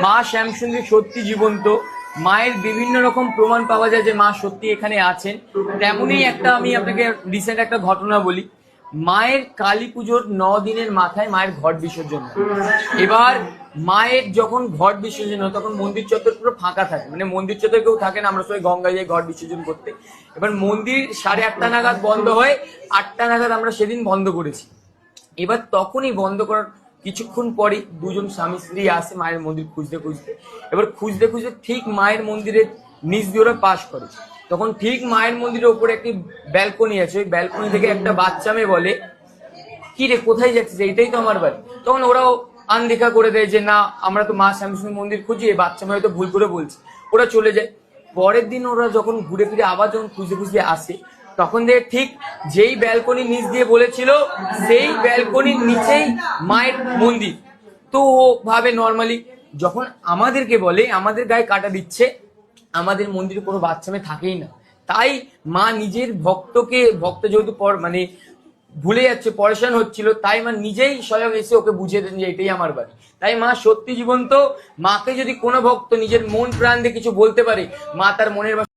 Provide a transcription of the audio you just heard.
মা শ্যামসুন্দরী সত্যি জীবন্ত, মায়ের বিভিন্ন রকম প্রমাণ পাওয়া যায় যে মা সত্যি এখানে আছেন। তেমনই একটা আমি আপনাকে রিসেন্ট একটা ঘটনা বলি। মায়ের কালী পুজোর 9 দিনের মাথায় মায়ের ঘট বিসর্জন হয়। এবার মায়ের যখন ঘট বিসর্জন হয় তখন মন্দির চত্বর পুরো ফাঁকা থাকে, মানে মন্দির চত্বর কেউ থাকে না, আমরা সবাই গঙ্গায় যাই ঘট বিসর্জন করতে। এবার মন্দির 8:30 নাগাদ বন্ধ হয়, 8টা নাগাদ আমরা সেদিন বন্ধ করেছি। এবার তখনই বন্ধ করার কিছুক্ষণ পরে দুজন স্বামী স্ত্রী আসে মায়ের মন্দির খুঁজতে খুঁজতে। এবার খুঁজতে খুঁজতে ঠিক মায়ের মন্দিরের নিচ দিয়ে ওরা পাশ করে। তখন ঠিক মায়ের মন্দিরের ওপরে একটি ব্যালকনি আছে, ওই ব্যালকনি থেকে একটা বাচ্চা মেয়ে বলে, কি রে কোথায় যাচ্ছিস, এইটাই তো আমার বাড়ি। তখন ওরাও আনদেখা করে দেয় যে না, আমরা তো মা শ্যামসুন্দরী মন্দির খুঁজি, এই বাচ্চা মেয়ে হয়তো ভুল করে বলছে, ওরা চলে যায়। পরের দিন ওরা যখন ঘুরে ফিরে আবার যখন খুঁজতে খুঁজতে আসে, তখন দেখে ঠিক যেই ব্যালকনির নিচ দিয়ে বলেছিল সেই ব্যালকনির নিচেই মায়ের মন্দির। তো ও ভাবে নর্মালি, যখন আমাদেরকে বলে আমাদের গায়ে কাটা দিচ্ছে, আমাদের মন্দিরে কোনো বাচ্চা মেয়ে থাকেই না। তাই মা নিজের ভক্ত যেহেতু মানে ভুলে যাচ্ছে, পরেশান হচ্ছিল, তাই মা নিজেই স্বয়ং এসে ওকে বুঝিয়ে দেন যে এটাই আমার বাড়ি। তাই মা সত্যি জীবন্ত। মাকে যদি কোনো ভক্ত নিজের মন প্রাণ দিয়ে কিছু বলতে পারে, মা তার মনের